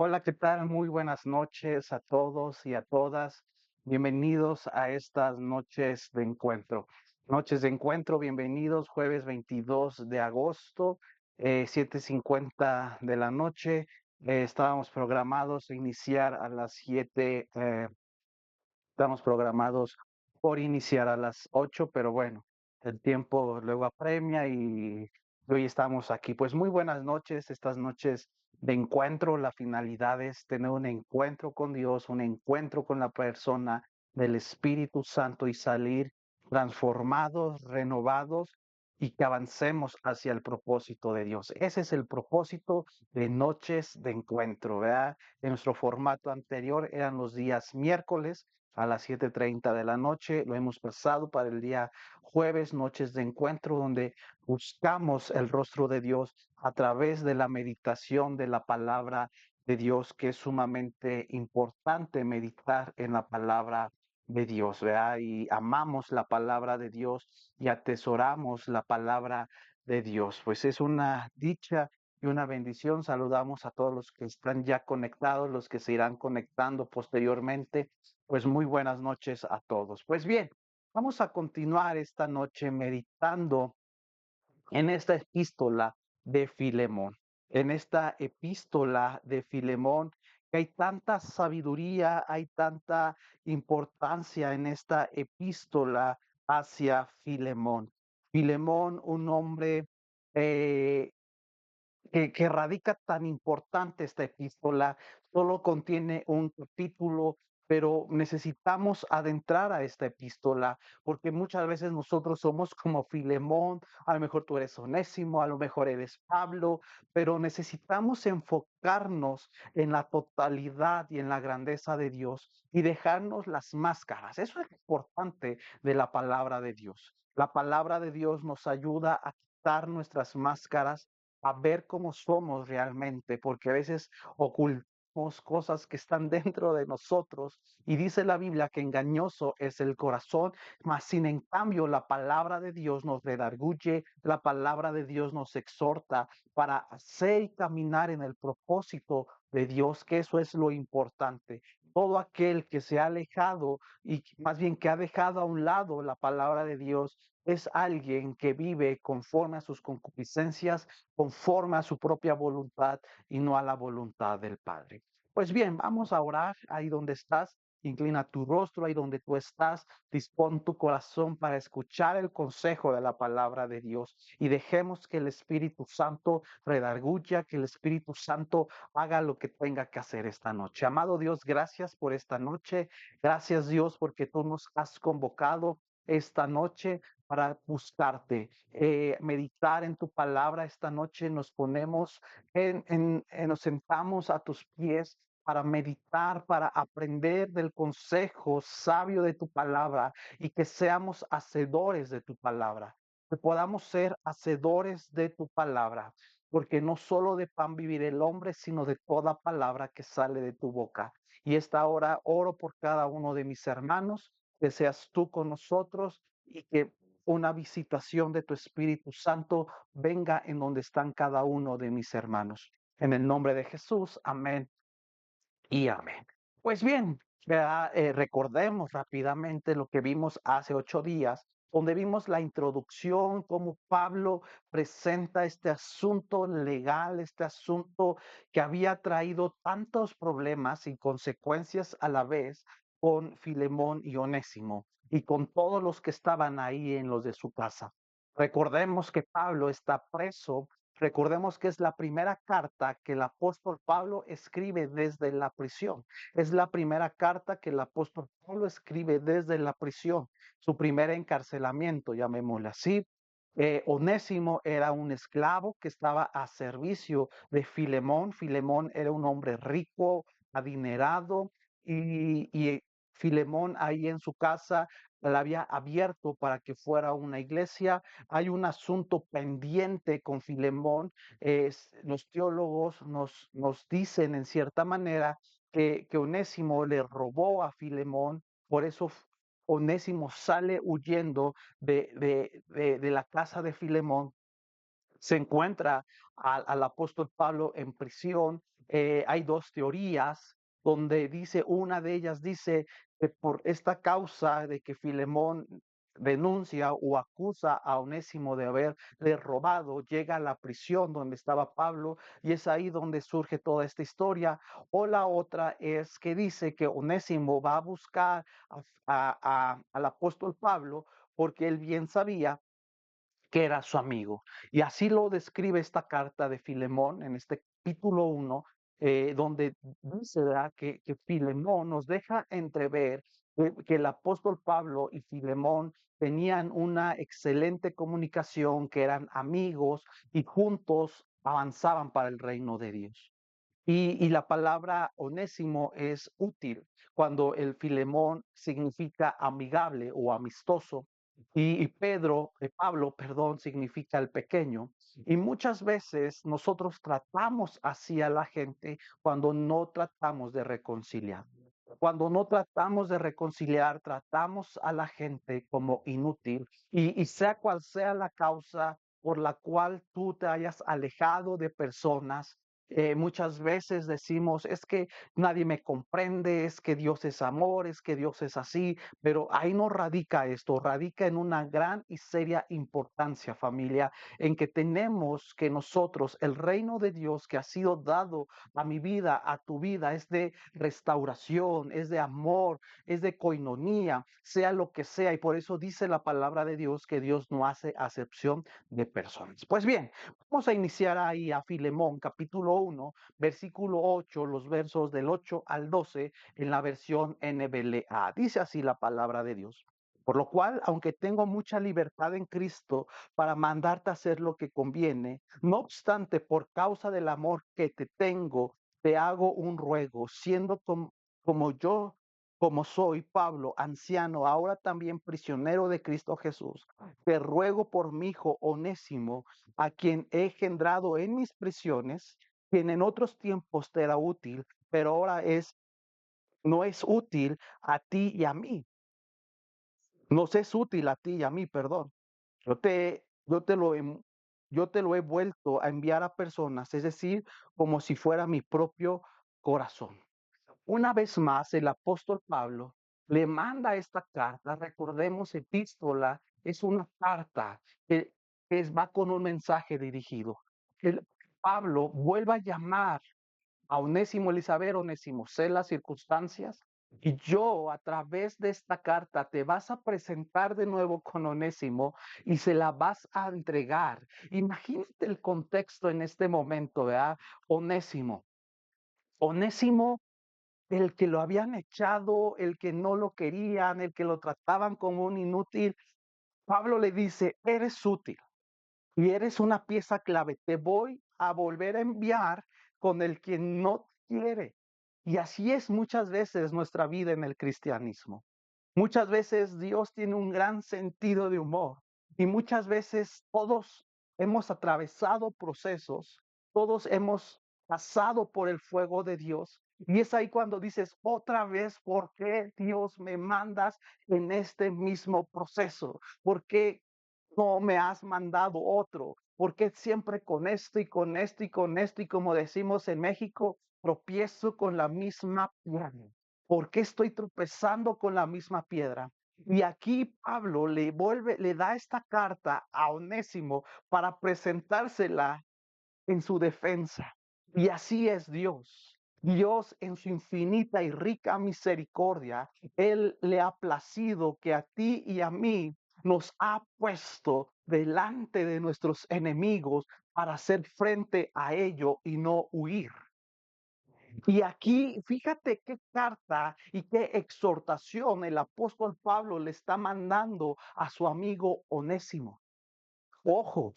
Hola, ¿qué tal? Muy buenas noches a todos y a todas. Bienvenidos a estas noches de encuentro. Noches de encuentro, bienvenidos, jueves 22 de agosto, 7:50 de la noche. Estábamos programados a iniciar a las 7. Estamos programados por iniciar a las 8, pero bueno, el tiempo luego apremia y hoy estamos aquí. Pues muy buenas noches, estas noches de encuentro. La finalidad es tener un encuentro con Dios, un encuentro con la persona del Espíritu Santo y salir transformados, renovados y que avancemos hacia el propósito de Dios. Ese es el propósito de noches de encuentro, ¿verdad? En nuestro formato anterior eran los días miércoles a las 7:30 de la noche. Lo hemos pasado para el día jueves, noches de encuentro, donde buscamos el rostro de Dios a través de la meditación de la palabra de Dios, que es sumamente importante meditar en la palabra de Dios, ¿verdad? Y amamos la palabra de Dios y atesoramos la palabra de Dios. Pues es una dicha y una bendición. Saludamos a todos los que están ya conectados, los que se irán conectando posteriormente. Pues muy buenas noches a todos. Pues bien, vamos a continuar esta noche meditando en esta epístola de Filemón. En esta epístola de Filemón, que hay tanta sabiduría, hay tanta importancia en esta epístola hacia Filemón. Filemón, un hombre eh, que radica tan importante esta epístola, solo contiene un capítulo, pero necesitamos adentrar a esta epístola, porque muchas veces nosotros somos como Filemón, a lo mejor tú eres Onésimo, a lo mejor eres Pablo, pero necesitamos enfocarnos en la totalidad y en la grandeza de Dios y dejarnos las máscaras. Eso es importante de la palabra de Dios. La palabra de Dios nos ayuda a quitar nuestras máscaras, a ver cómo somos realmente, porque a veces ocultamos cosas que están dentro de nosotros y dice la Biblia que engañoso es el corazón, mas sin en cambio la palabra de Dios nos redarguye, la palabra de Dios nos exhorta para hacer y caminar en el propósito de Dios, que eso es lo importante. Todo aquel que se ha alejado y más bien que ha dejado a un lado la palabra de Dios es alguien que vive conforme a sus concupiscencias, conforme a su propia voluntad y no a la voluntad del Padre. Pues bien, vamos a orar ahí donde estás. Inclina tu rostro ahí donde tú estás, dispón tu corazón para escuchar el consejo de la palabra de Dios y dejemos que el Espíritu Santo redarguya, que el Espíritu Santo haga lo que tenga que hacer esta noche. Amado Dios, gracias por esta noche. Gracias Dios porque tú nos has convocado esta noche para buscarte, meditar en tu palabra esta noche. Nos ponemos, nos sentamos a tus pies para meditar, para aprender del consejo sabio de tu palabra y que seamos hacedores de tu palabra, que podamos ser hacedores de tu palabra, porque no solo de pan vivir el hombre, sino de toda palabra que sale de tu boca. Y esta hora oro por cada uno de mis hermanos, que seas tú con nosotros y que una visitación de tu Espíritu Santo venga en donde están cada uno de mis hermanos. En el nombre de Jesús, amén y amén. Pues bien, recordemos rápidamente lo que vimos hace 8 días, donde vimos la introducción, cómo Pablo presenta este asunto legal, este asunto que había traído tantos problemas y consecuencias a la vez con Filemón y Onésimo y con todos los que estaban ahí en los de su casa. Recordemos que Pablo está preso. Recordemos que es la primera carta que el apóstol Pablo escribe desde la prisión. Es la primera carta que el apóstol Pablo escribe desde la prisión. Su primer encarcelamiento, llamémosle así. Onésimo era un esclavo que estaba a servicio de Filemón. Filemón era un hombre rico, adinerado, y Filemón ahí en su casa la había abierto para que fuera una iglesia. Hay un asunto pendiente con Filemón. Los teólogos nos dicen en cierta manera que Onésimo le robó a Filemón, por eso Onésimo sale huyendo de la casa de Filemón, se encuentra al apóstol Pablo en prisión Hay dos teorías donde dice, una de ellas dice que por esta causa de que Filemón denuncia o acusa a Onésimo de haberle robado, llega a la prisión donde estaba Pablo y es ahí donde surge toda esta historia. O la otra es que dice que Onésimo va a buscar al apóstol Pablo porque él bien sabía que era su amigo. Y así lo describe esta carta de Filemón en este capítulo 1, donde dice, ¿verdad?, que Filemón nos deja entrever que el apóstol Pablo y Filemón tenían una excelente comunicación, que eran amigos y juntos avanzaban para el reino de Dios. Y la palabra onésimo es útil cuando el Filemón significa amigable o amistoso y Pablo, perdón, significa el pequeño. Y muchas veces nosotros tratamos así a la gente cuando no tratamos de reconciliar. Cuando no tratamos de reconciliar, tratamos a la gente como inútil y sea cual sea la causa por la cual tú te hayas alejado de personas, muchas veces decimos, es que nadie me comprende, es que Dios es amor, es que Dios es así, pero ahí no radica esto, radica en una gran y seria importancia, familia, en que tenemos que nosotros, el reino de Dios que ha sido dado a mi vida, a tu vida, es de restauración, es de amor, es de coinonía, sea lo que sea, y por eso dice la palabra de Dios que Dios no hace acepción de personas. Pues bien, vamos a iniciar ahí a Filemón, capítulo 1, versículo 8, los versos del 8 al 12 en la versión NBLA. Dice así la palabra de Dios. Por lo cual, aunque tengo mucha libertad en Cristo para mandarte a hacer lo que conviene, no obstante, por causa del amor que te tengo, te hago un ruego, siendo como yo, como soy Pablo, anciano, ahora también prisionero de Cristo Jesús, te ruego por mi hijo Onésimo, a quien he engendrado en mis prisiones, quien en otros tiempos te era útil, pero ahora no es útil a ti y a mí. Nos es útil a ti y a mí, perdón. Yo te, yo te lo he, yo te lo he vuelto a enviar a personas, es decir, como si fuera mi propio corazón. Una vez más, el apóstol Pablo le manda esta carta. Recordemos, epístola es una carta que va con un mensaje dirigido. El, Pablo vuelve a llamar a Onésimo Elizabeth, Onésimo, sé las circunstancias y yo a través de esta carta te vas a presentar de nuevo con Onésimo y se la vas a entregar. Imagínate el contexto en este momento, ¿verdad? Onésimo. Onésimo, el que lo habían echado, el que no lo querían, el que lo trataban como un inútil. Pablo le dice, eres útil y eres una pieza clave. Te voy a volver a enviar con el que no quiere. Y así es muchas veces nuestra vida en el cristianismo. Muchas veces Dios tiene un gran sentido de humor y muchas veces todos hemos atravesado procesos, todos hemos pasado por el fuego de Dios. Y es ahí cuando dices, otra vez, ¿por qué Dios me mandas en este mismo proceso? ¿Por qué no me has mandado otro? ¿Por qué siempre con esto y con esto y con esto? Y como decimos en México, tropiezo con la misma piedra. ¿Por qué estoy tropezando con la misma piedra? Y aquí Pablo le da esta carta a Onésimo para presentársela en su defensa. Y así es Dios. Dios en su infinita y rica misericordia, Él le ha placido que a ti y a mí nos ha puesto delante de nuestros enemigos para hacer frente a ello y no huir. Y aquí, fíjate qué carta y qué exhortación el apóstol Pablo le está mandando a su amigo Onésimo. Ojo,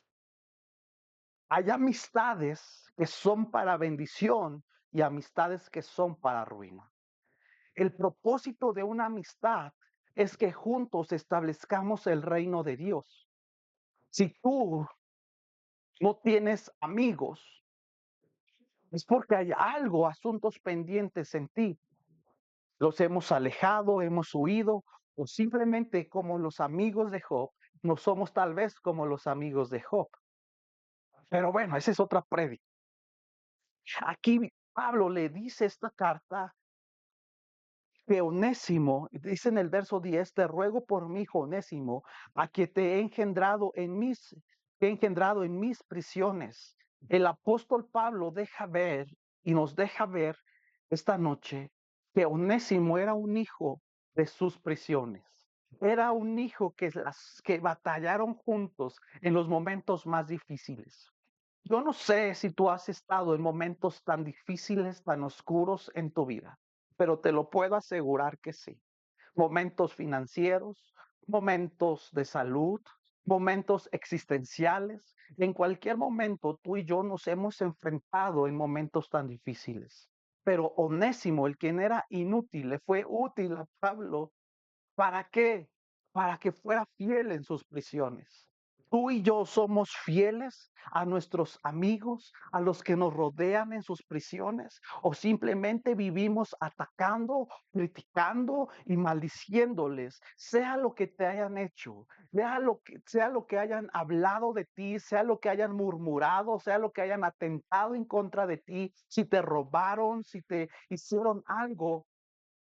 hay amistades que son para bendición y amistades que son para ruina. El propósito de una amistad es que juntos establezcamos el reino de Dios. Si tú no tienes amigos, es porque hay algo, asuntos pendientes en ti. Los hemos alejado, hemos huido, o simplemente como los amigos de Job, no somos tal vez como los amigos de Job. Pero bueno, esa es otra prédica. Aquí Pablo le dice esta carta que Onésimo, dice en el verso 10, te ruego por mi hijo Onésimo, a que te he engendrado en mis prisiones. El apóstol Pablo deja ver y nos deja ver esta noche que Onésimo era un hijo de sus prisiones. Era un hijo que batallaron juntos en los momentos más difíciles. Yo no sé si tú has estado en momentos tan difíciles, tan oscuros en tu vida, pero te lo puedo asegurar que sí. Momentos financieros, momentos de salud, momentos existenciales. En cualquier momento tú y yo nos hemos enfrentado en momentos tan difíciles. Pero Onésimo, el quien era inútil, le fue útil a Pablo. ¿Para qué? Para que fuera fiel en sus prisiones. Tú y yo somos fieles a nuestros amigos, a los que nos rodean en sus prisiones, o simplemente vivimos atacando, criticando y maldiciéndoles, sea lo que te hayan hecho, sea lo que hayan hablado de ti, sea lo que hayan murmurado, sea lo que hayan atentado en contra de ti, si te robaron, si te hicieron algo.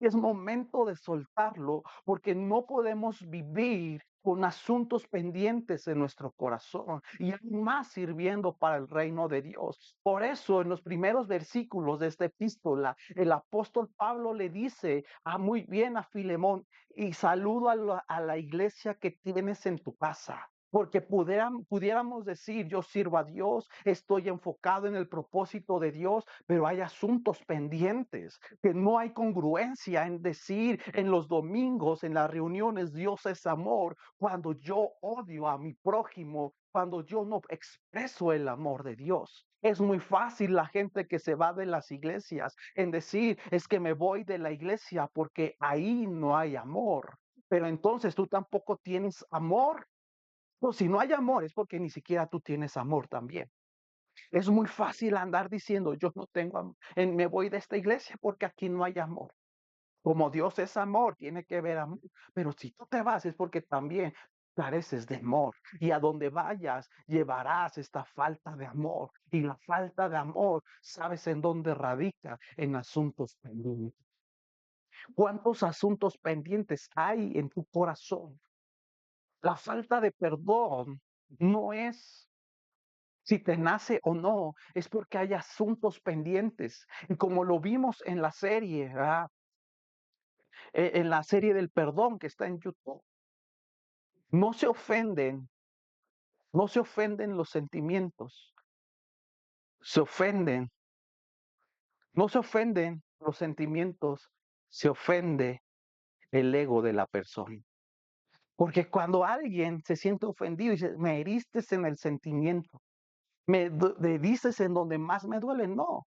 Es momento de soltarlo porque no podemos vivir con asuntos pendientes en nuestro corazón y aún más sirviendo para el reino de Dios. Por eso en los primeros versículos de esta epístola, el apóstol Pablo le dice muy bien a Filemón, y saludo a la iglesia que tienes en tu casa. Porque pudiéramos decir, yo sirvo a Dios, estoy enfocado en el propósito de Dios, pero hay asuntos pendientes, que no hay congruencia en decir en los domingos, en las reuniones, Dios es amor, cuando yo odio a mi prójimo, cuando yo no expreso el amor de Dios. Es muy fácil la gente que se va de las iglesias en decir, es que me voy de la iglesia porque ahí no hay amor. Pero entonces tú tampoco tienes amor. No, si no hay amor es porque ni siquiera tú tienes amor también. Es muy fácil andar diciendo, yo no tengo amor, me voy de esta iglesia porque aquí no hay amor. Como Dios es amor, tiene que haber amor. Pero si tú te vas es porque también careces de amor. Y a donde vayas llevarás esta falta de amor. Y la falta de amor, ¿sabes en dónde radica? En asuntos pendientes. ¿Cuántos asuntos pendientes hay en tu corazón? La falta de perdón no es si te nace o no, es porque hay asuntos pendientes. Y como lo vimos en la serie, ¿verdad? En la serie del perdón que está en YouTube, no se ofenden, no se ofenden los sentimientos, se ofenden, no se ofenden los sentimientos, se ofende el ego de la persona. Porque cuando alguien se siente ofendido y dice, me heriste en el sentimiento, me dices en donde más me duele, no,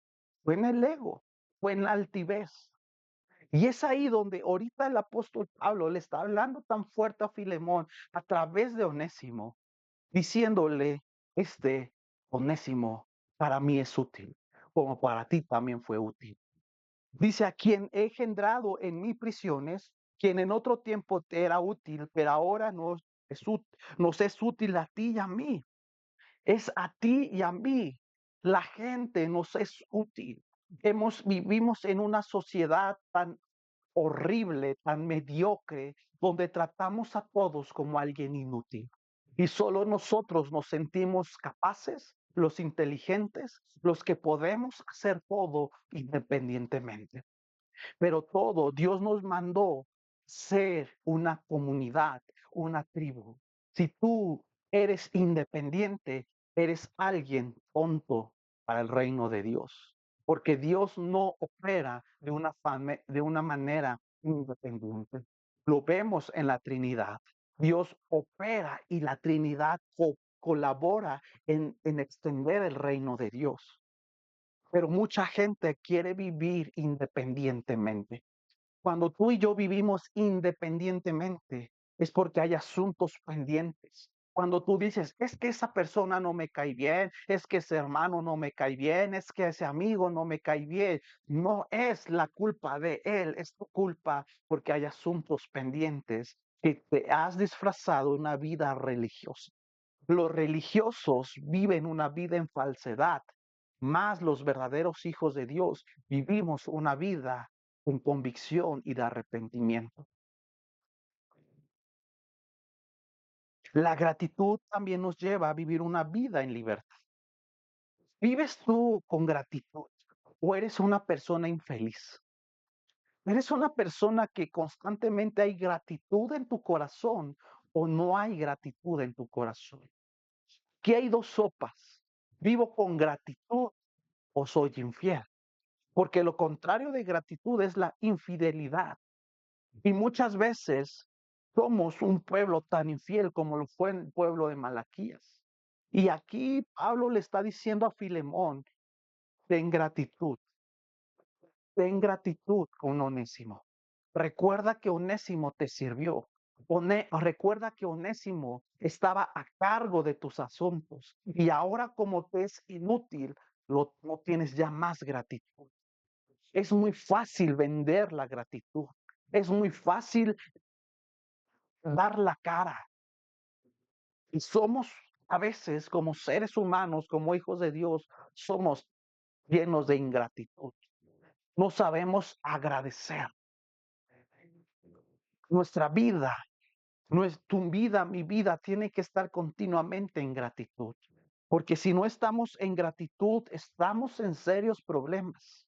fue en el ego, fue en la altivez. Y es ahí donde ahorita el apóstol Pablo le está hablando tan fuerte a Filemón a través de Onésimo, diciéndole, este Onésimo para mí es útil, como para ti también fue útil. Dice, a quien he engendrado en mis prisiones, quien en otro tiempo te era útil, pero ahora nos es útil a ti y a mí. Es a ti y a mí. La gente nos es útil. Vivimos en una sociedad tan horrible, tan mediocre, donde tratamos a todos como alguien inútil. Y solo nosotros nos sentimos capaces, los inteligentes, los que podemos hacer todo independientemente. Pero todo, Dios nos mandó ser una comunidad, una tribu. Si tú eres independiente, eres alguien tonto para el reino de Dios, porque Dios no opera de una manera independiente. Lo vemos en la Trinidad. Dios opera y la Trinidad colabora en extender el reino de Dios. Pero mucha gente quiere vivir independientemente. Cuando tú y yo vivimos independientemente, es porque hay asuntos pendientes. Cuando tú dices, es que esa persona no me cae bien, es que ese hermano no me cae bien, es que ese amigo no me cae bien, no es la culpa de él, es tu culpa porque hay asuntos pendientes que te has disfrazado una vida religiosa. Los religiosos viven una vida en falsedad Más los verdaderos hijos de Dios vivimos una vida con convicción y de arrepentimiento. La gratitud también nos lleva a vivir una vida en libertad. ¿Vives tú con gratitud o eres una persona infeliz? ¿Eres una persona que constantemente hay gratitud en tu corazón o no hay gratitud en tu corazón? ¿Qué hay dos sopas? ¿Vivo con gratitud o soy infiel? Porque lo contrario de gratitud es la infidelidad. Y muchas veces somos un pueblo tan infiel como lo fue el pueblo de Malaquías. Y aquí Pablo le está diciendo a Filemón, ten gratitud, ten gratitud con Onésimo. Recuerda que Onésimo te sirvió. Recuerda que Onésimo estaba a cargo de tus asuntos y ahora como te es inútil, no tienes ya más gratitud. Es muy fácil vender la gratitud. Es muy fácil dar la cara. Y somos a veces como seres humanos, como hijos de Dios, somos llenos de ingratitud. No sabemos agradecer. Nuestra vida, tu vida, mi vida, tiene que estar continuamente en gratitud. Porque si no estamos en gratitud, estamos en serios problemas.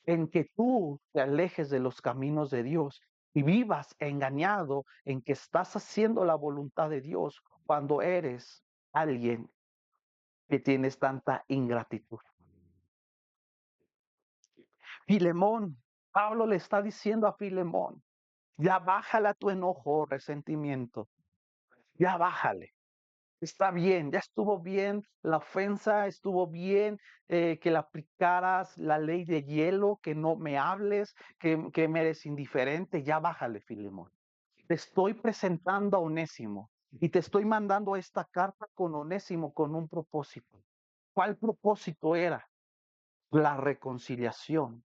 En que tú te alejes de los caminos de Dios y vivas engañado en que estás haciendo la voluntad de Dios cuando eres alguien que tienes tanta ingratitud. Filemón, Pablo le está diciendo a Filemón, ya bájale tu enojo, resentimiento, ya bájale. Está bien, ya estuvo bien la ofensa, estuvo bien que le aplicaras la ley de hielo, que no me hables, que me eres indiferente, ya bájale, Filemón. Te estoy presentando a Onésimo y te estoy mandando esta carta con Onésimo con un propósito. ¿Cuál propósito era? La reconciliación.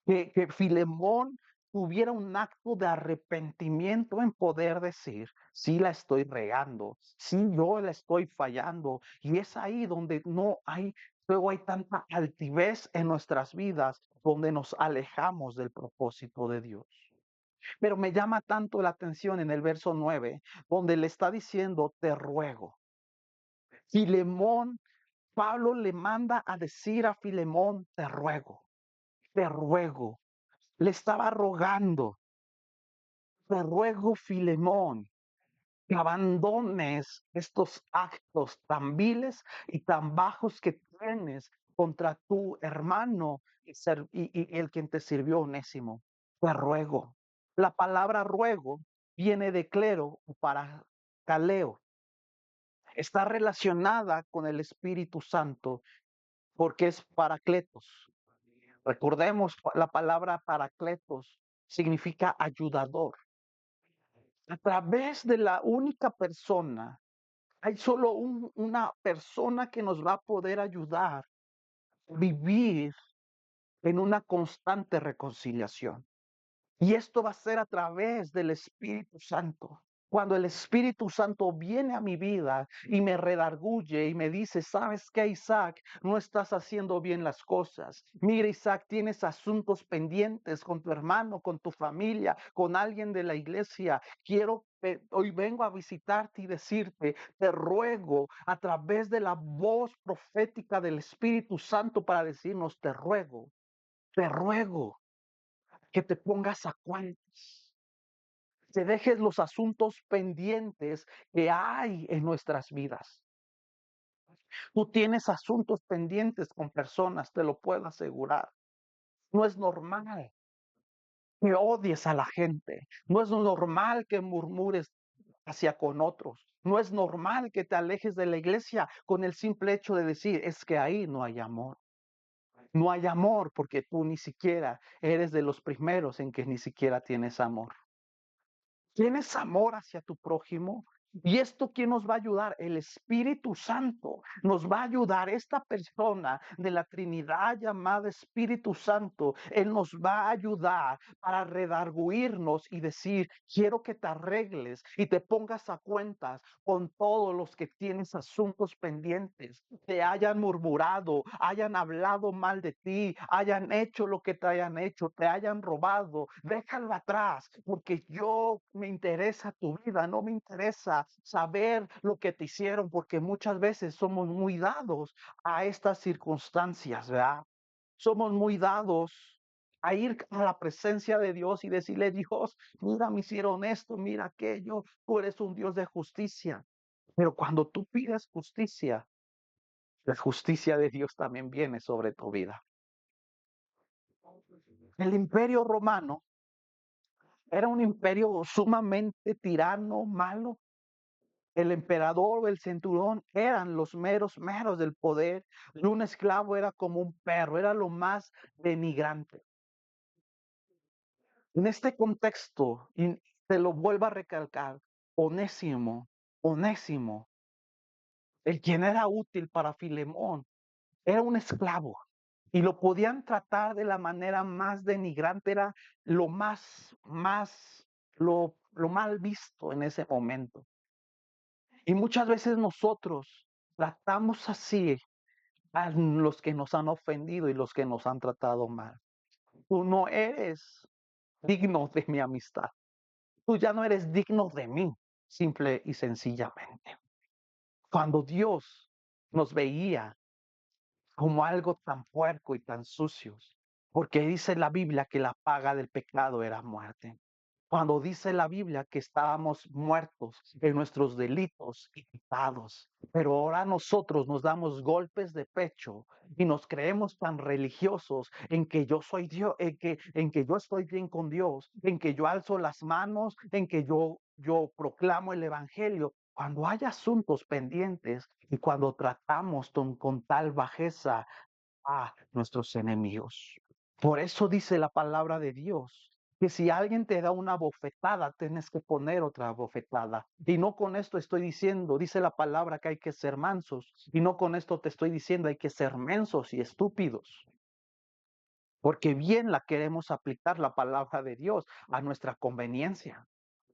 Que Filemón tuviera un acto de arrepentimiento en poder decir, sí la estoy regando, sí yo la estoy fallando. Y es ahí donde no hay, luego hay tanta altivez en nuestras vidas, donde nos alejamos del propósito de Dios. Pero me llama tanto la atención en el verso 9, donde le está diciendo, te ruego. Filemón, Pablo le manda a decir a Filemón, te ruego, te ruego. Le estaba rogando, te ruego, Filemón, que abandones estos actos tan viles y tan bajos que tienes contra tu hermano y el quien te sirvió, Onésimo. Te ruego. La palabra ruego viene de clero para caleo. Está relacionada con el Espíritu Santo porque es paracletos. Recordemos, la palabra paracletos significa ayudador. A través de la única persona, hay solo una persona que nos va a poder ayudar a vivir en una constante reconciliación. Y esto va a ser a través del Espíritu Santo. Cuando el Espíritu Santo viene a mi vida y me redarguye y me dice, ¿sabes qué, Isaac? No estás haciendo bien las cosas. Mira, Isaac, tienes asuntos pendientes con tu hermano, con tu familia, con alguien de la iglesia. Hoy vengo a visitarte y decirte, te ruego a través de la voz profética del Espíritu Santo para decirnos, te ruego que te pongas a cuentas, que dejes los asuntos pendientes que hay en nuestras vidas. Tú tienes asuntos pendientes con personas, te lo puedo asegurar. No es normal que odies a la gente. No es normal que murmures hacia con otros. No es normal que te alejes de la iglesia con el simple hecho de decir, es que ahí no hay amor. No hay amor porque tú ni siquiera eres de los primeros en que ni siquiera tienes amor. ¿Tienes amor hacia tu prójimo? ¿Y esto quién nos va a ayudar? El Espíritu Santo nos va a ayudar. Esta persona de la Trinidad llamada Espíritu Santo, Él nos va a ayudar para redarguirnos y decir, quiero que te arregles y te pongas a cuentas con todos los que tienes asuntos pendientes, te hayan murmurado, hayan hablado mal de ti, hayan hecho lo que te hayan hecho, te hayan robado. Déjalo atrás, porque yo me interesa tu vida, no me interesa saber lo que te hicieron, porque muchas veces somos muy dados a estas circunstancias, ¿verdad? Somos muy dados a ir a la presencia de Dios y decirle, Dios, mira, me hicieron esto, mira aquello, tú eres un Dios de justicia. Pero cuando tú pides justicia, la justicia de Dios también viene sobre tu vida. El imperio romano era un imperio sumamente tirano, malo. El emperador o el centurión eran los meros del poder. Y un esclavo era como un perro, era lo más denigrante. En este contexto, y te lo vuelvo a recalcar, Onésimo, Onésimo, el quien era útil para Filemón, era un esclavo y lo podían tratar de la manera más denigrante, era lo lo mal visto en ese momento. Y muchas veces nosotros tratamos así a los que nos han ofendido y los que nos han tratado mal. Tú no eres digno de mi amistad. Tú ya no eres digno de mí, simple y sencillamente. Cuando Dios nos veía como algo tan puerco y tan sucios, porque dice la Biblia que la paga del pecado era muerte. Cuando dice la Biblia que estábamos muertos en nuestros delitos y pecados, pero ahora nosotros nos damos golpes de pecho y nos creemos tan religiosos en que yo soy Dios, en que yo estoy bien con Dios, en que yo alzo las manos, en que yo proclamo el evangelio. Cuando hay asuntos pendientes y cuando tratamos con tal bajeza a nuestros enemigos. Por eso dice la palabra de Dios, que si alguien te da una bofetada, tienes que poner otra bofetada. Y no con esto estoy diciendo, dice la palabra que hay que ser mansos. Y no con esto te estoy diciendo hay que ser mensos y estúpidos. Porque bien la queremos aplicar la palabra de Dios a nuestra conveniencia.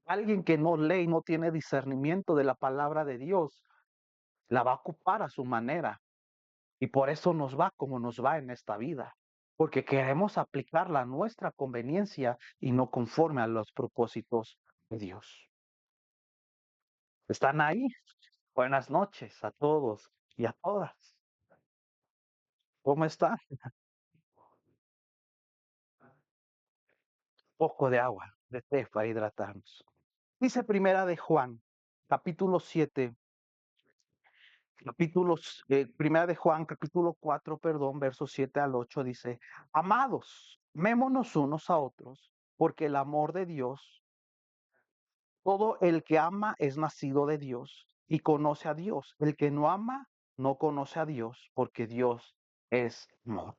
Alguien que no lee y no tiene discernimiento de la palabra de Dios, la va a ocupar a su manera. Y por eso nos va como nos va en esta vida, porque queremos aplicarla a nuestra conveniencia y no conforme a los propósitos de Dios. ¿Están ahí? Buenas noches a todos y a todas. ¿Cómo están? Poco de agua, de té para hidratarnos. Dice Primera de Juan, capítulo 7, Primera de Juan, capítulo 4, perdón, versos 7 al 8, dice, amados, amémonos unos a otros, porque el amor de Dios, todo el que ama es nacido de Dios y conoce a Dios. El que no ama no conoce a Dios, porque Dios es amor.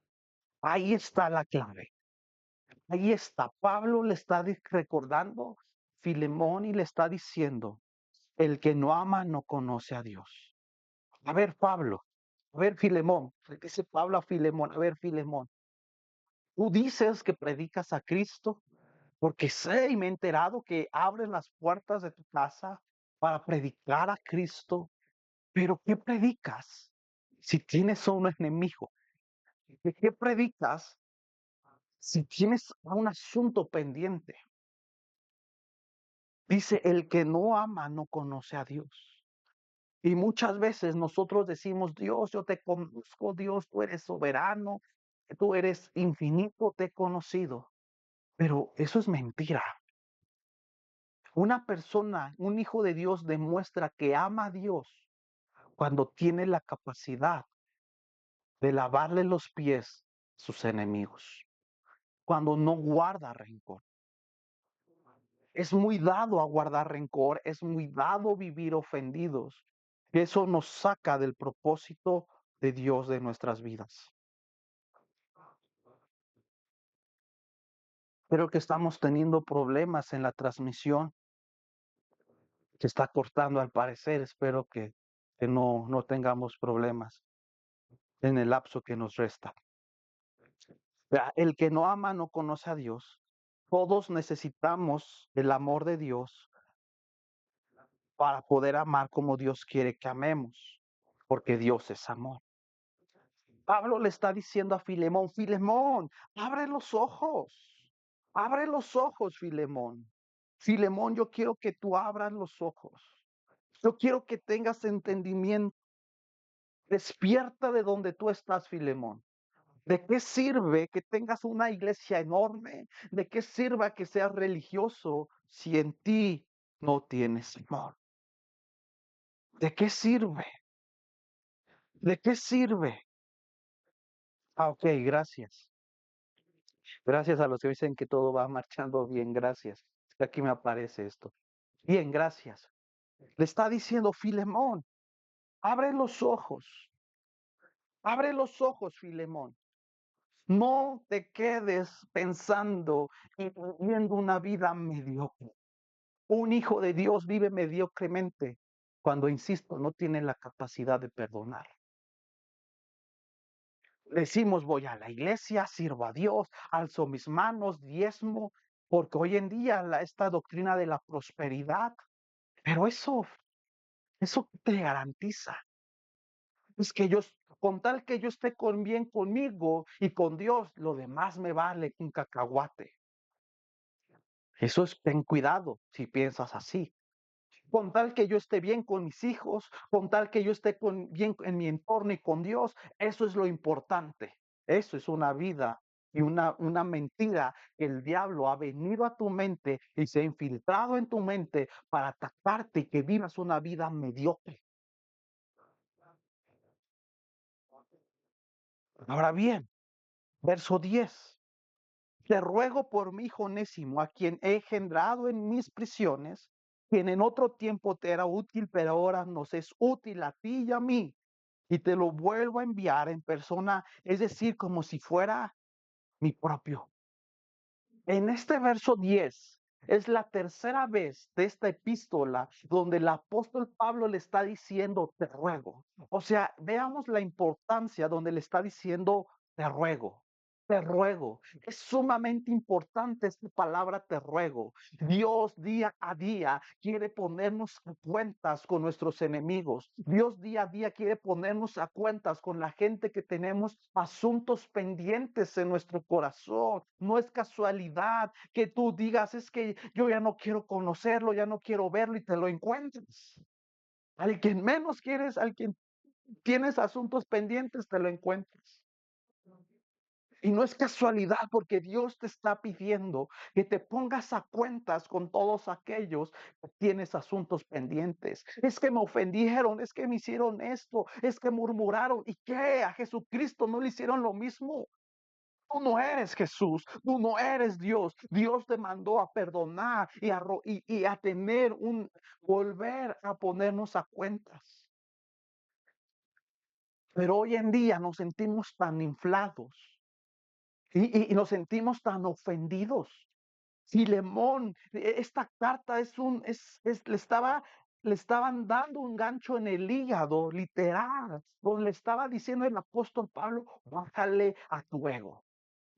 Ahí está la clave. Ahí está. Pablo le está recordando Filemón y le está diciendo, el que no ama no conoce a Dios. A ver, Pablo, a ver, Filemón, le dice Pablo a Filemón, a ver, Filemón, tú dices que predicas a Cristo, porque sé y me he enterado que abres las puertas de tu casa para predicar a Cristo, pero ¿qué predicas si tienes a un enemigo? ¿Qué predicas si tienes a un asunto pendiente? Dice, el que no ama no conoce a Dios. Y muchas veces nosotros decimos, Dios, yo te conozco, Dios, tú eres soberano, tú eres infinito, te he conocido. Pero eso es mentira. Una persona, un hijo de Dios demuestra que ama a Dios cuando tiene la capacidad de lavarle los pies a sus enemigos, cuando no guarda rencor. Es muy dado a guardar rencor, es muy dado vivir ofendidos. Eso nos saca del propósito de Dios de nuestras vidas. Creo que estamos teniendo problemas en la transmisión. Se está cortando al parecer. Espero que no tengamos problemas en el lapso que nos resta. El que no ama no conoce a Dios. Todos necesitamos el amor de Dios para poder amar como Dios quiere que amemos, porque Dios es amor. Pablo le está diciendo a Filemón, Filemón, abre los ojos, Filemón. Filemón, yo quiero que tú abras los ojos. Yo quiero que tengas entendimiento. Despierta de donde tú estás, Filemón. ¿De qué sirve que tengas una iglesia enorme? ¿De qué sirve que seas religioso si en ti no tienes amor? ¿De qué sirve? ¿De qué sirve? Ok, gracias. Gracias a los que dicen que todo va marchando bien, gracias. Aquí me aparece esto. Bien, gracias. Le está diciendo Filemón, abre los ojos, Filemón. No te quedes pensando y viviendo una vida mediocre. Un hijo de Dios vive mediocremente cuando, insisto, no tiene la capacidad de perdonar. Decimos, voy a la iglesia, sirvo a Dios, alzo mis manos, diezmo, porque hoy en día esta doctrina de la prosperidad, pero eso te garantiza. Es que con tal que yo esté bien conmigo y con Dios, lo demás me vale un cacahuate. Eso es, ten cuidado si piensas así. Con tal que yo esté bien con mis hijos, con tal que yo esté bien en mi entorno y con Dios, eso es lo importante. Eso es una vida y una mentira que el diablo ha venido a tu mente y se ha infiltrado en tu mente para atacarte y que vivas una vida mediocre. Ahora bien, verso 10. Te ruego por mi hijo Onésimo, a quien he engendrado en mis prisiones, quien en otro tiempo te era útil, pero ahora nos es útil a ti y a mí. Y te lo vuelvo a enviar en persona, es decir, como si fuera mi propio. En este verso 10 es la tercera vez de esta epístola donde el apóstol Pablo le está diciendo, te ruego. O sea, veamos la importancia donde le está diciendo, te ruego. Te ruego. Es sumamente importante esta palabra te ruego. Dios día a día quiere ponernos a cuentas con nuestros enemigos. Dios día a día quiere ponernos a cuentas con la gente que tenemos asuntos pendientes en nuestro corazón. No es casualidad que tú digas, es que yo ya no quiero conocerlo, ya no quiero verlo y te lo encuentres. Al quien menos quieres, al quien tienes asuntos pendientes, te lo encuentras. Y no es casualidad porque Dios te está pidiendo que te pongas a cuentas con todos aquellos que tienes asuntos pendientes. Es que me ofendieron, es que me hicieron esto, es que murmuraron. ¿Y qué? ¿A Jesucristo no le hicieron lo mismo? Tú no eres Jesús, tú no eres Dios. Dios te mandó a perdonar y a tener volver a ponernos a cuentas. Pero hoy en día nos sentimos tan inflados y nos sentimos tan ofendidos. Filemón, esta carta le estaban dando un gancho en el hígado, literal, donde le estaba diciendo el apóstol Pablo, bájale a tu ego.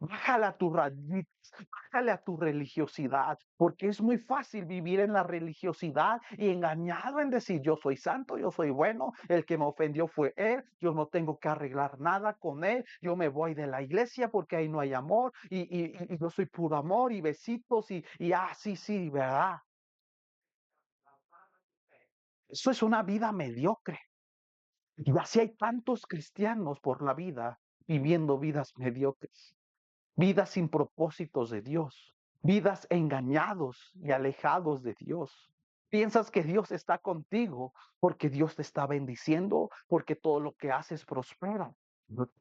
Bájale a tus rayitas, bájale a tu religiosidad, porque es muy fácil vivir en la religiosidad y engañado en decir yo soy santo, yo soy bueno, el que me ofendió fue él, yo no tengo que arreglar nada con él, yo me voy de la iglesia porque ahí no hay amor y yo soy puro amor y besitos sí, sí, ¿verdad? Eso es una vida mediocre. Y así hay tantos cristianos por la vida viviendo vidas mediocres. Vidas sin propósitos de Dios, vidas engañados y alejados de Dios. Piensas que Dios está contigo porque Dios te está bendiciendo, porque todo lo que haces prospera.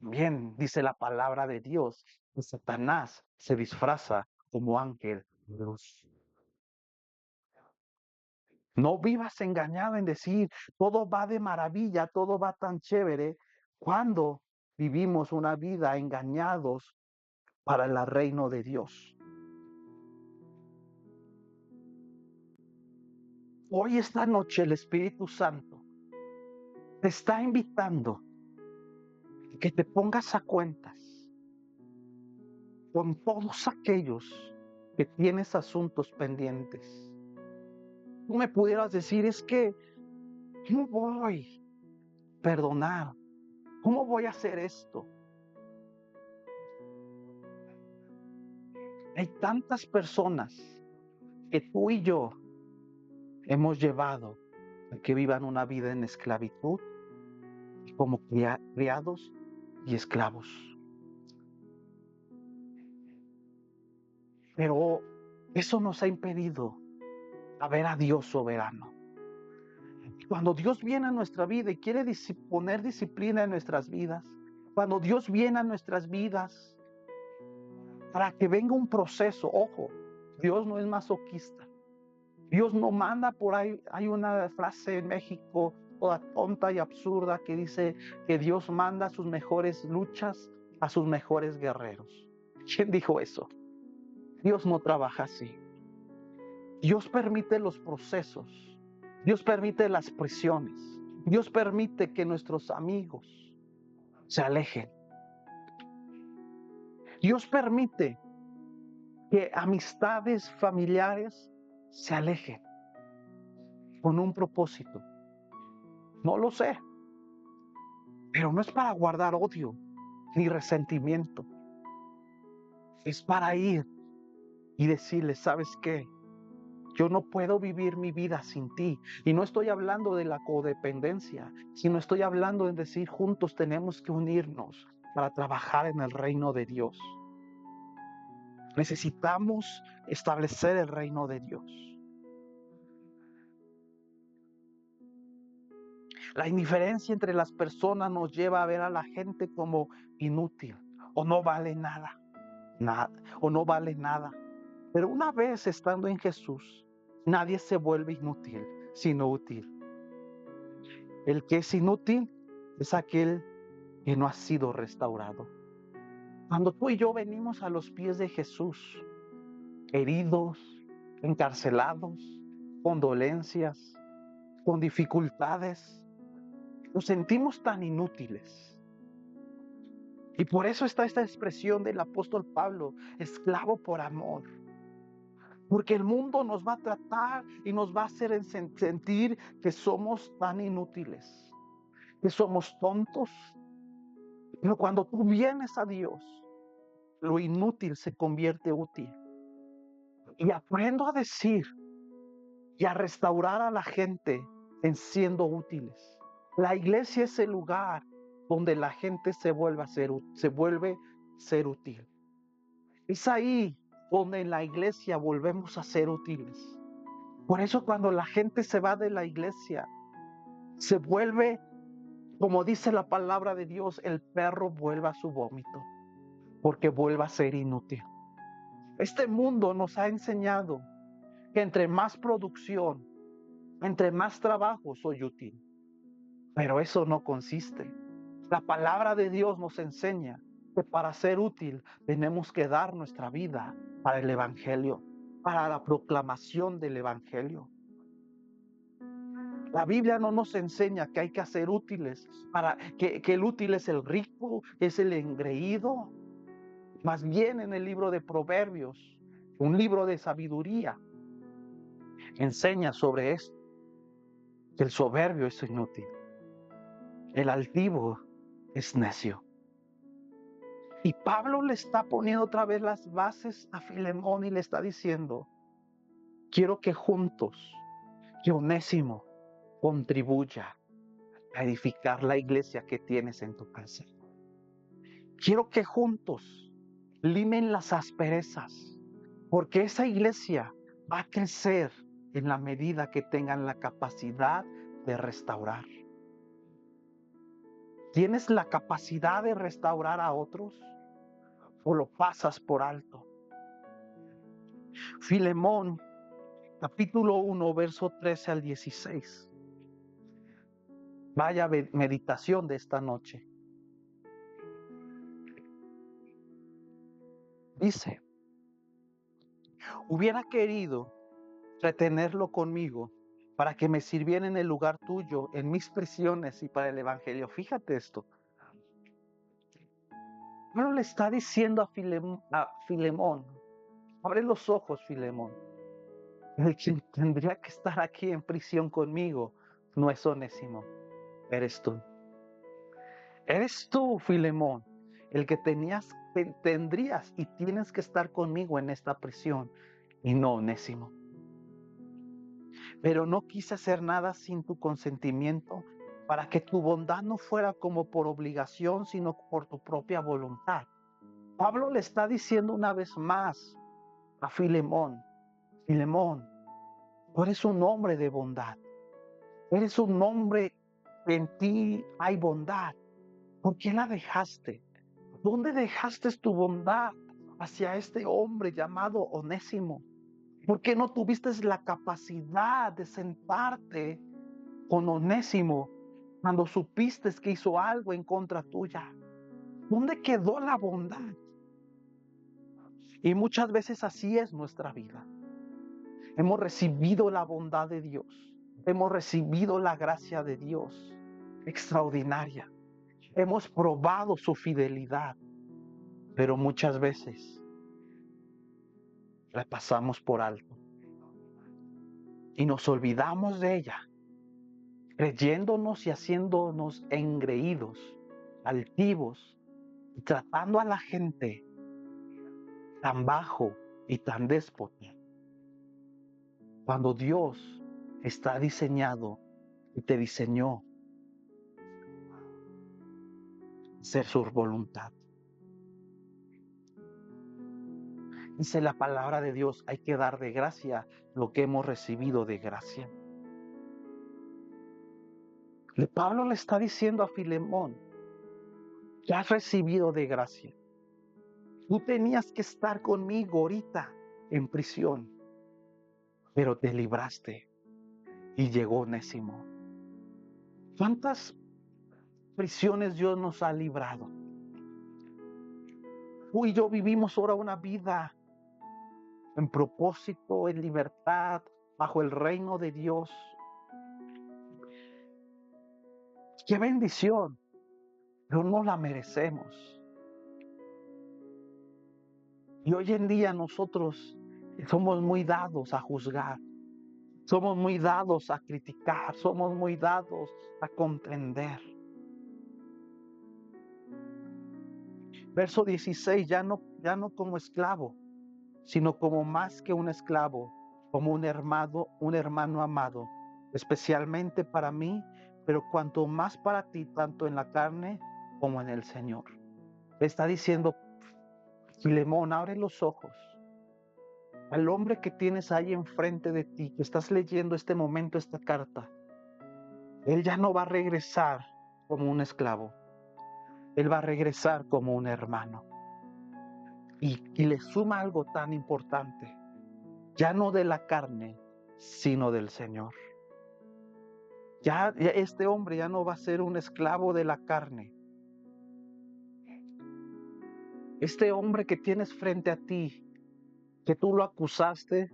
Bien, dice la palabra de Dios, que Satanás se disfraza como ángel de luz. No vivas engañado en decir, todo va de maravilla, todo va tan chévere, cuando vivimos una vida engañados para el reino de Dios. Hoy, esta noche, el Espíritu Santo te está invitando a que te pongas a cuentas con todos aquellos que tienes asuntos pendientes. Tú me pudieras decir, es que, ¿cómo voy a perdonar? ¿Cómo voy a hacer esto? Hay tantas personas que tú y yo hemos llevado a que vivan una vida en esclavitud como criados y esclavos. Pero eso nos ha impedido a ver a Dios soberano. Cuando Dios viene a nuestra vida y quiere poner disciplina en nuestras vidas, cuando Dios viene a nuestras vidas para que venga un proceso, ojo, Dios no es masoquista. Dios no manda por ahí. Hay una frase en México toda tonta y absurda que dice que Dios manda sus mejores luchas a sus mejores guerreros. ¿Quién dijo eso? Dios no trabaja así. Dios permite los procesos. Dios permite las presiones. Dios permite que nuestros amigos se alejen. Dios permite que amistades familiares se alejen con un propósito. No lo sé, pero no es para guardar odio ni resentimiento. Es para ir y decirle, ¿sabes qué? Yo no puedo vivir mi vida sin ti. Y no estoy hablando de la codependencia, sino estoy hablando de decir, juntos tenemos que unirnos para trabajar en el reino de Dios. Necesitamos establecer el reino de Dios. La indiferencia entre las personas nos lleva a ver a la gente como inútil o no vale nada, o no vale nada. Pero una vez estando en Jesús, nadie se vuelve inútil, sino útil. El que es inútil es aquel que no ha sido restaurado. Cuando tú y yo venimos a los pies de Jesús, heridos, encarcelados, con dolencias, con dificultades, nos sentimos tan inútiles. Y por eso está esta expresión del apóstol Pablo, esclavo por amor. Porque el mundo nos va a tratar y nos va a hacer sentir que somos tan inútiles, que somos tontos. Pero cuando tú vienes a Dios, lo inútil se convierte útil. Y aprendo a decir y a restaurar a la gente en siendo útiles. La iglesia es el lugar donde la gente se vuelve a ser útil. Es ahí donde en la iglesia volvemos a ser útiles. Por eso cuando la gente se va de la iglesia, se vuelve, como dice la palabra de Dios, el perro vuelve a su vómito, porque vuelve a ser inútil. Este mundo nos ha enseñado que entre más producción, entre más trabajo, soy útil. Pero eso no consiste. La palabra de Dios nos enseña que para ser útil tenemos que dar nuestra vida para el Evangelio, para la proclamación del Evangelio. La Biblia no nos enseña que hay que hacer útiles, que el útil es el rico, es el engreído. Más bien en el libro de Proverbios, un libro de sabiduría, enseña sobre esto, que el soberbio es inútil, el altivo es necio. Y Pablo le está poniendo otra vez las bases a Filemón y le está diciendo, quiero que juntos, que Onésimo contribuya a edificar la iglesia que tienes en tu casa. Quiero que juntos limen las asperezas, porque esa iglesia va a crecer en la medida que tengan la capacidad de restaurar. ¿Tienes la capacidad de restaurar a otros o lo pasas por alto? Filemón, capítulo 1, verso 13 al 16. Vaya meditación de esta noche. Dice, hubiera querido retenerlo conmigo para que me sirviera en el lugar tuyo, en mis prisiones y para el evangelio. Fíjate esto. Pablo le está diciendo a Filemón, abre los ojos, Filemón. El que tendría que estar aquí en prisión conmigo no es Onésimo, eres tú. Eres tú, Filemón, el que tendrías y tienes que estar conmigo en esta prisión y no Onésimo. Pero no quise hacer nada sin tu consentimiento para que tu bondad no fuera como por obligación, sino por tu propia voluntad. Pablo le está diciendo una vez más a Filemón, Filemón, tú eres un hombre de bondad, eres un hombre, en ti hay bondad. ¿Por qué la dejaste? ¿Dónde dejaste tu bondad hacia este hombre llamado Onésimo? ¿Por qué no tuviste la capacidad de sentarte con Onésimo cuando supiste que hizo algo en contra tuya? ¿Dónde quedó la bondad? Y muchas veces así es nuestra vida. Hemos recibido la bondad de Dios. Hemos recibido la gracia de Dios extraordinaria. Hemos probado su fidelidad, pero muchas veces la pasamos por alto y nos olvidamos de ella, creyéndonos y haciéndonos engreídos, altivos, y tratando a la gente tan bajo y tan déspota, cuando Dios está diseñado y te diseñó ser su voluntad. Dice la palabra de Dios, hay que dar de gracia lo que hemos recibido de gracia. Pablo le está diciendo a Filemón, que has recibido de gracia. Tú tenías que estar conmigo ahorita en prisión, pero te libraste y llegó Onésimo. ¿Cuántas prisiones Dios nos ha librado? Tú y yo vivimos ahora una vida en propósito, en libertad, bajo el reino de Dios. ¡Qué bendición! Pero no la merecemos. Y hoy en día nosotros somos muy dados a juzgar. Somos muy dados a criticar, somos muy dados a contender. Verso 16, ya no como esclavo, sino como más que un esclavo, como un hermano amado, especialmente para mí, pero cuanto más para ti, tanto en la carne como en el Señor. Le está diciendo, Filemón, abre los ojos. Al hombre que tienes ahí enfrente de ti, que estás leyendo este momento, esta carta, él ya no va a regresar como un esclavo. Él va a regresar como un hermano. Y le suma algo tan importante, ya no de la carne, sino del Señor. Ya este hombre ya no va a ser un esclavo de la carne. Este hombre que tienes frente a ti, que tú lo acusaste,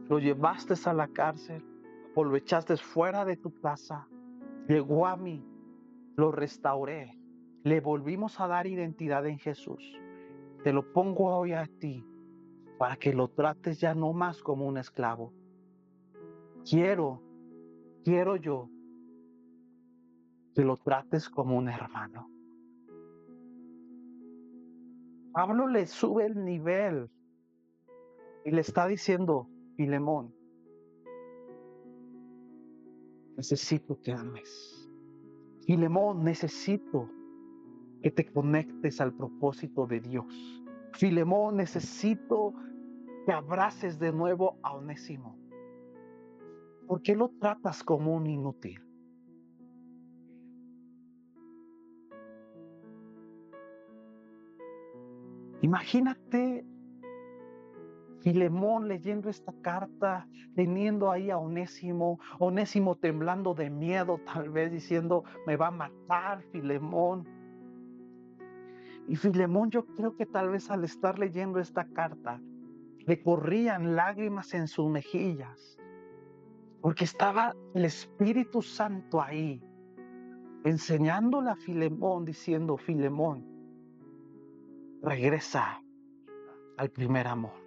lo llevaste a la cárcel o lo echaste fuera de tu casa, llegó a mí, lo restauré, le volvimos a dar identidad en Jesús. Te lo pongo hoy a ti para que lo trates ya no más como un esclavo. Quiero yo que lo trates como un hermano. Pablo le sube el nivel y le está diciendo, Filemón, necesito que ames. Filemón, necesito que te conectes al propósito de Dios. Filemón, necesito que abraces de nuevo a Onésimo. ¿Por qué lo tratas como un inútil? Imagínate Filemón leyendo esta carta, teniendo ahí a Onésimo, Onésimo temblando de miedo, tal vez diciendo, me va a matar Filemón. Y Filemón, yo creo que tal vez al estar leyendo esta carta, le corrían lágrimas en sus mejillas, porque estaba el Espíritu Santo ahí, enseñándole a Filemón, diciendo: Filemón, regresa al primer amor.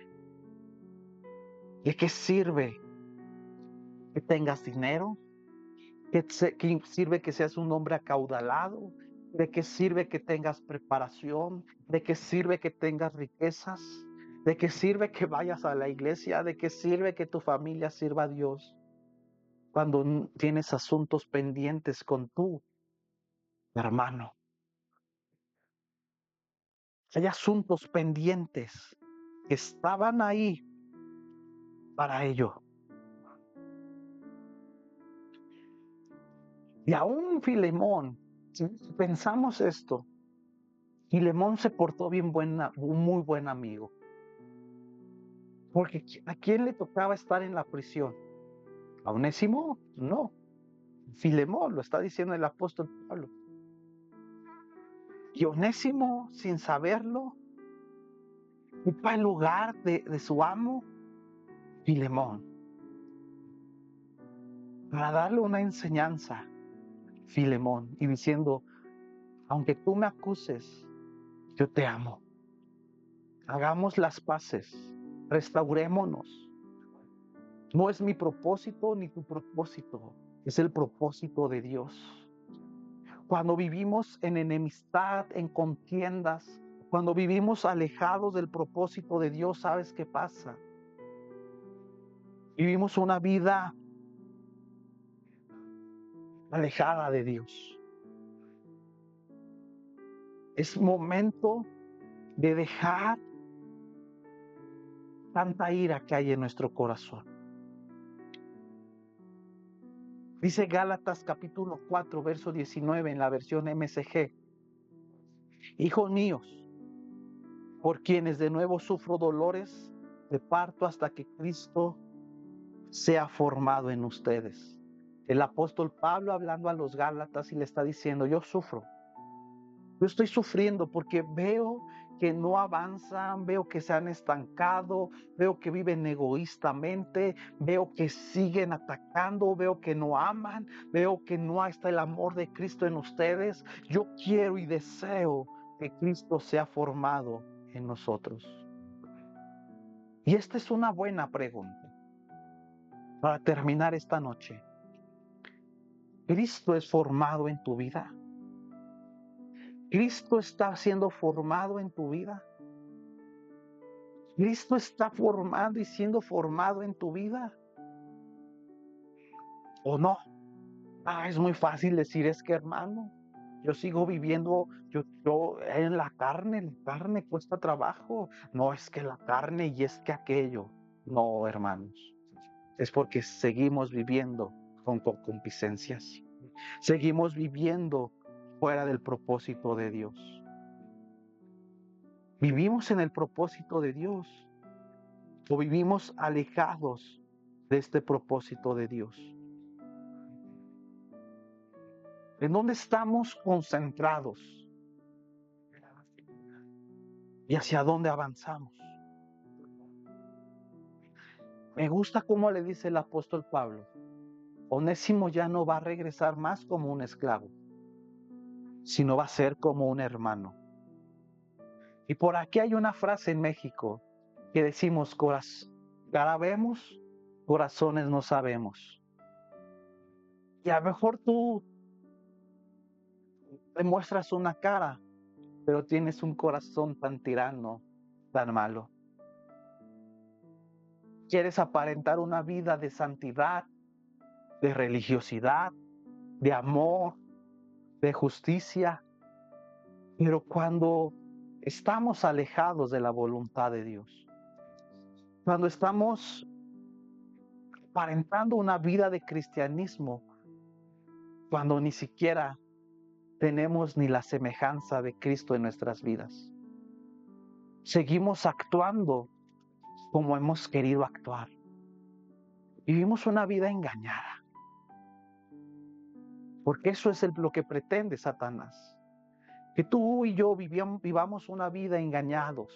¿De qué sirve que tengas dinero? ¿Qué sirve que seas un hombre acaudalado? ¿De qué sirve que tengas preparación? ¿De qué sirve que tengas riquezas? ¿De qué sirve que vayas a la iglesia? ¿De qué sirve que tu familia sirva a Dios cuando tienes asuntos pendientes con tu hermano? Hay asuntos pendientes que estaban ahí para ello. Y aún Filemón, si pensamos esto, Filemón se portó bien un muy buen amigo. Porque ¿a quién le tocaba estar en la prisión? ¿A Onésimo? No. Filemón, lo está diciendo el apóstol Pablo. Y Onésimo, sin saberlo, ocupa el lugar de su amo, Filemón, para darle una enseñanza, Filemón, y diciendo: aunque tú me acuses, yo te amo. Hagamos las paces, restaurémonos. No es mi propósito ni tu propósito, es el propósito de Dios. Cuando vivimos en enemistad, en contiendas, cuando vivimos alejados del propósito de Dios, ¿sabes qué pasa? Vivimos una vida alejada de Dios. Es momento de dejar tanta ira que hay en nuestro corazón. Dice Gálatas capítulo 4, verso 19 en la versión MSG: hijos míos, por quienes de nuevo sufro dolores de parto hasta que Cristo sea formado en ustedes. El apóstol Pablo hablando a los Gálatas y le está diciendo: yo sufro. Yo estoy sufriendo porque veo que no avanzan, veo que se han estancado, veo que viven egoístamente, veo que siguen atacando, veo que no aman, veo que no está el amor de Cristo en ustedes. Yo quiero y deseo que Cristo sea formado en nosotros. Y esta es una buena pregunta para terminar esta noche. ¿Cristo es formado en tu vida? ¿Cristo está siendo formado en tu vida? ¿Cristo está formando y siendo formado en tu vida? ¿O no? Es muy fácil decir: es que, hermano, yo sigo viviendo, yo en la carne cuesta trabajo. No, es que la carne y es que aquello. No, hermanos, es porque seguimos viviendo con concupiscencias. Seguimos viviendo fuera del propósito de Dios. ¿Vivimos en el propósito de Dios o vivimos alejados de este propósito de Dios? ¿En dónde estamos concentrados? ¿Y hacia dónde avanzamos? Me gusta cómo le dice el apóstol Pablo: Onésimo ya no va a regresar más como un esclavo, sino va a ser como un hermano. Y por aquí hay una frase en México que decimos: cara vemos, corazones no sabemos. Y a lo mejor tú demuestras una cara, pero tienes un corazón tan tirano, tan malo. Quieres aparentar una vida de santidad, de religiosidad, de amor, de justicia, pero cuando estamos alejados de la voluntad de Dios, cuando estamos aparentando una vida de cristianismo, cuando ni siquiera tenemos ni la semejanza de Cristo en nuestras vidas, seguimos actuando como hemos querido actuar. Vivimos una vida engañada, porque eso es lo que pretende Satanás. Que tú y yo vivamos una vida engañados,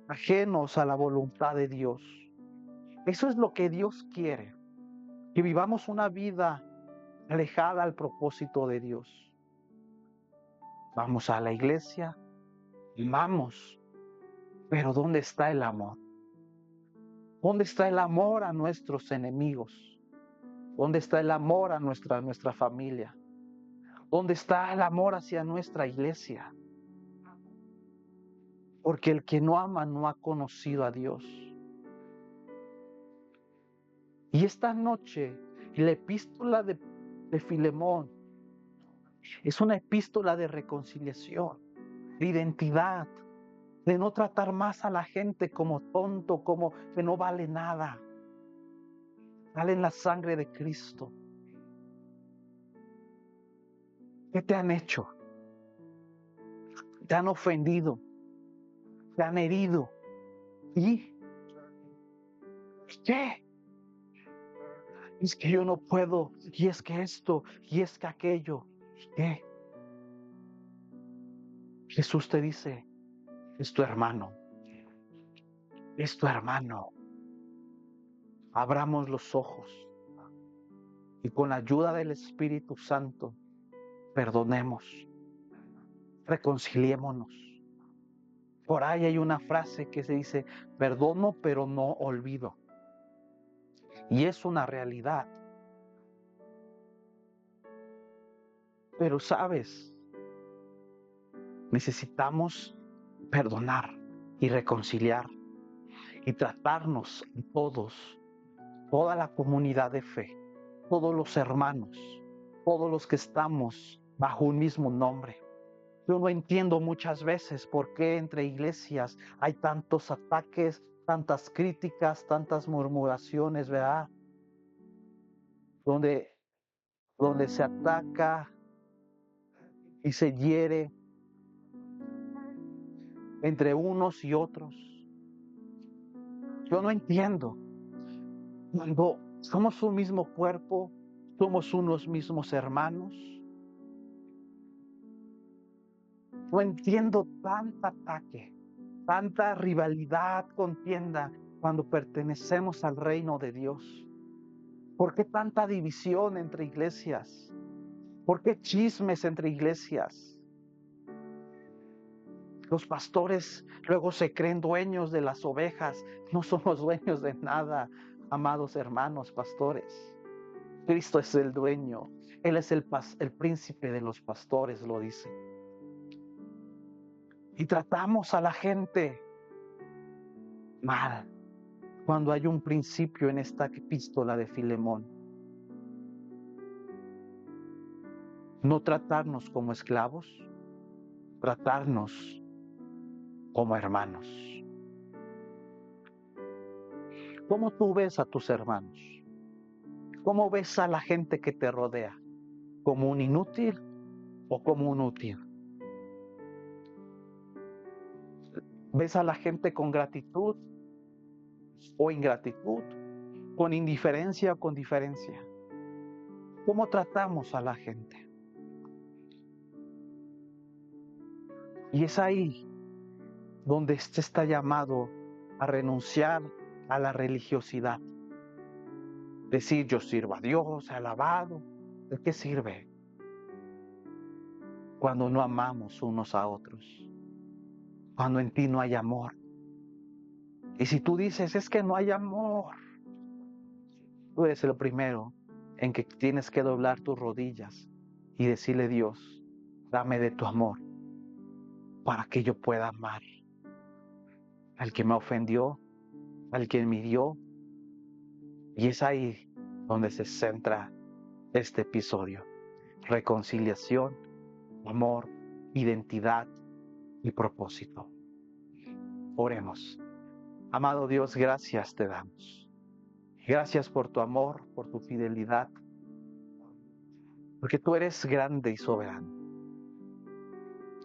ajenos a la voluntad de Dios. Eso es lo que Dios quiere. que vivamos una vida alejada al propósito de Dios. Vamos a la iglesia, vamos, pero ¿dónde está el amor? ¿Dónde está el amor a nuestros enemigos? ¿Dónde está el amor a nuestra familia? ¿Dónde está el amor hacia nuestra iglesia? Porque el que no ama no ha conocido a Dios. Y esta noche, la epístola de Filemón es una epístola de reconciliación, de identidad, de no tratar más a la gente como tonto, como que no vale nada. Vale en la sangre de Cristo. ¿Qué te han hecho? Te han ofendido, te han herido. ¿Y qué? Es que yo no puedo, y es que esto, y es que aquello. ¿Qué? Jesús te dice, es tu hermano, es tu hermano. Abramos los ojos y con la ayuda del Espíritu Santo, perdonemos, reconciliémonos. Por ahí hay una frase que se dice, perdono pero no olvido. Y es una realidad. Pero sabes, necesitamos perdonar y reconciliar y tratarnos todos, toda la comunidad de fe, todos los hermanos, todos los que estamos bajo un mismo nombre. Yo no entiendo muchas veces por qué entre iglesias hay tantos ataques, tantas críticas, tantas murmuraciones, ¿verdad? Donde se ataca y se hiere entre unos y otros. Yo no entiendo. Cuando somos un mismo cuerpo, somos unos mismos hermanos. No entiendo tanta ataque, tanta rivalidad, contienda cuando pertenecemos al reino de Dios. ¿Por qué tanta división entre iglesias? ¿Por qué chismes entre iglesias? Los pastores luego se creen dueños de las ovejas. No somos dueños de nada, amados hermanos pastores. Cristo es el dueño. Él es el príncipe de los pastores, lo dice. Y tratamos a la gente mal cuando hay un principio en esta epístola de Filemón. No tratarnos como esclavos, tratarnos como hermanos. ¿Cómo tú ves a tus hermanos? ¿Cómo ves a la gente que te rodea? ¿Como un inútil o como un útil? ¿Ves a la gente con gratitud o ingratitud? ¿Con indiferencia o con diferencia? ¿Cómo tratamos a la gente? Y es ahí donde este está llamado a renunciar a la religiosidad. Decir yo sirvo a Dios, alabado. ¿De qué sirve cuando no amamos unos a otros? Cuando en ti no hay amor. Y si tú dices, es que no hay amor, tú eres el primero en que tienes que doblar tus rodillas y decirle, Dios, dame de tu amor para que yo pueda amar al que me ofendió, al que me hirió. Y es ahí donde se centra este episodio. Reconciliación, amor, identidad y propósito. Oremos. Amado Dios, gracias te damos. Gracias por tu amor, por tu fidelidad, porque tú eres grande y soberano.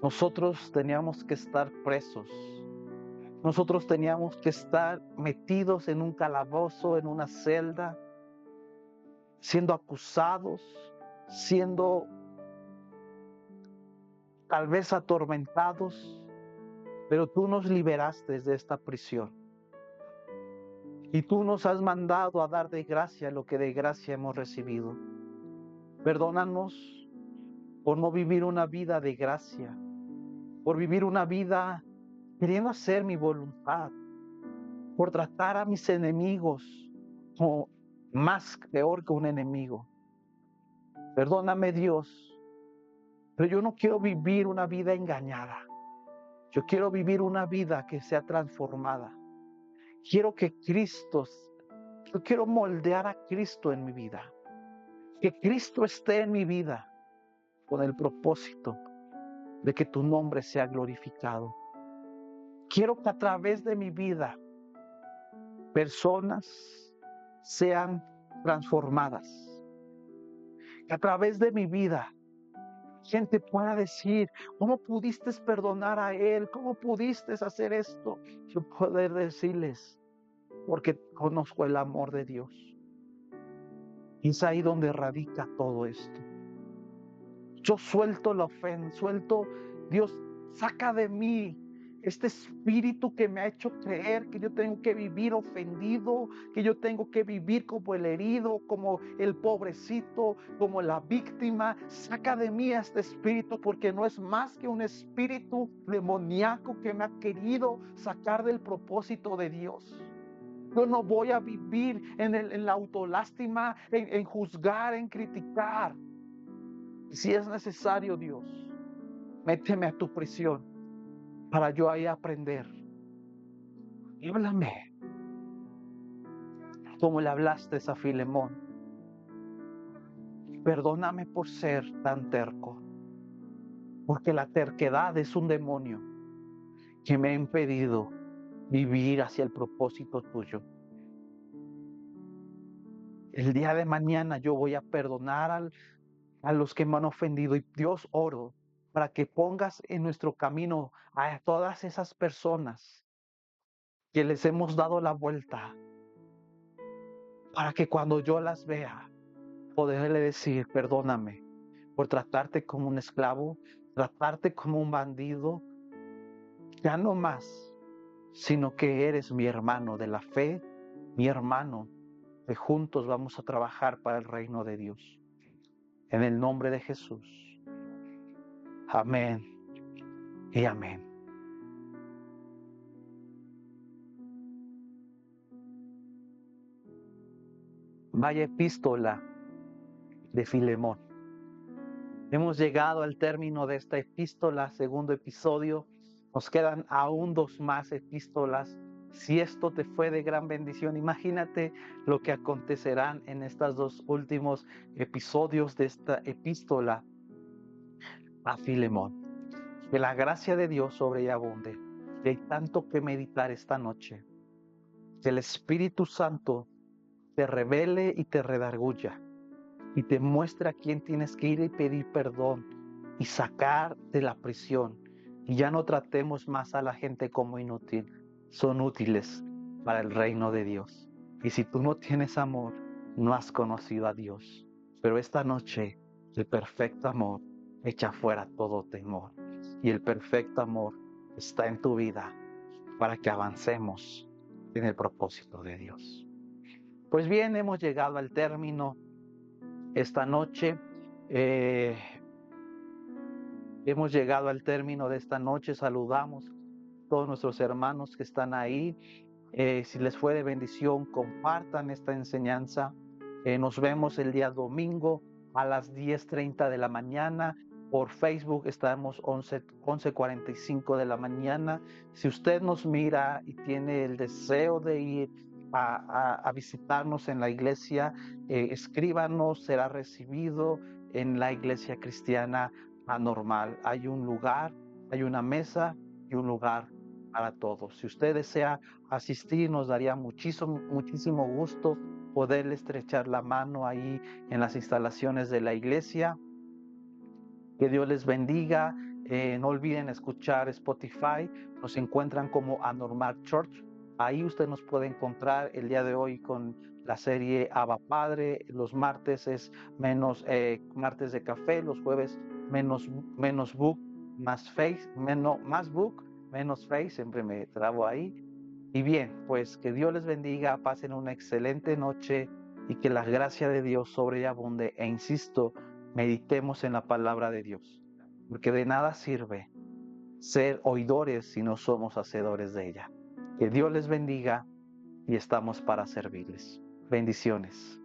Nosotros teníamos que estar presos. Nosotros teníamos que estar metidos en un calabozo, en una celda, siendo acusados, siendo tal vez atormentados, pero tú nos liberaste de esta prisión. Y tú nos has mandado a dar de gracia lo que de gracia hemos recibido. Perdónanos por no vivir una vida de gracia, por vivir una vida queriendo hacer mi voluntad, por tratar a mis enemigos como más peor que un enemigo. Perdóname, Dios, pero yo no quiero vivir una vida engañada. Yo quiero vivir una vida que sea transformada. Quiero que yo quiero moldear a Cristo en mi vida. Que Cristo esté en mi vida con el propósito de que tu nombre sea glorificado. Quiero que a través de mi vida personas sean transformadas. Que a través de mi vida gente pueda decir, ¿cómo pudiste perdonar a él? ¿Cómo pudiste hacer esto? Yo poder decirles, porque conozco el amor de Dios. Y es ahí donde radica todo esto. Yo suelto la ofensa, Dios, saca de mí este espíritu que me ha hecho creer que yo tengo que vivir ofendido, que yo tengo que vivir como el herido, como el pobrecito, como la víctima. Saca de mí este espíritu, porque no es más que un espíritu demoníaco que me ha querido sacar del propósito de Dios. Yo no voy a vivir en la autolástima, en juzgar, en criticar. Si es necesario, Dios, méteme a tu prisión para yo ahí aprender. Y háblame como le hablaste a Filemón. Perdóname por ser tan terco, porque la terquedad es un demonio que me ha impedido vivir hacia el propósito tuyo. El día de mañana yo voy a perdonar a los que me han ofendido, y Dios, oro para que pongas en nuestro camino a todas esas personas que les hemos dado la vuelta, para que cuando yo las vea, poderle decir, perdóname por tratarte como un esclavo, tratarte como un bandido, ya no más, sino que eres mi hermano de la fe, mi hermano, que juntos vamos a trabajar para el reino de Dios. En el nombre de Jesús. Amén y amén. Vaya epístola de Filemón. Hemos llegado al término de esta epístola, segundo episodio. Nos quedan aún 2 más epístolas. Si esto te fue de gran bendición, imagínate lo que acontecerán en estos 2 últimos episodios de esta epístola a Filemón. Que la gracia de Dios sobreabunde. Que hay tanto que meditar esta noche. Que el Espíritu Santo te revele y te redarguya y te muestra a quién tienes que ir y pedir perdón y sacar de la prisión. Y ya no tratemos más a la gente como inútil. Son útiles para el reino de Dios. Y si tú no tienes amor, no has conocido a Dios. Pero esta noche, el perfecto amor echa fuera todo temor. Y el perfecto amor está en tu vida para que avancemos en el propósito de Dios. Pues bien, hemos llegado al término esta noche. Hemos llegado al término de esta noche. Saludamos a todos nuestros hermanos que están ahí. Si les fue de bendición, compartan esta enseñanza. Nos vemos el día domingo a las 10:30 de la mañana. Por Facebook estamos 11:45 de la mañana. Si usted nos mira y tiene el deseo de ir a visitarnos en la iglesia, escríbanos, será recibido en la iglesia cristiana anormal. Hay un lugar, hay una mesa y un lugar para todos. Si usted desea asistir, nos daría muchísimo gusto poderle estrechar la mano ahí en las instalaciones de la iglesia. Que Dios les bendiga. No olviden escuchar Spotify. Nos encuentran como Anormal Church. Ahí usted nos puede encontrar el día de hoy con la serie Abba Padre. Los martes es martes de café. Los jueves menos book, más face, más book, menos face. Siempre me trabo ahí. Y bien, pues que Dios les bendiga, pasen una excelente noche y que la gracia de Dios sobre y abunde. E insisto, meditemos en la palabra de Dios, porque de nada sirve ser oidores si no somos hacedores de ella. Que Dios les bendiga y estamos para servirles. Bendiciones.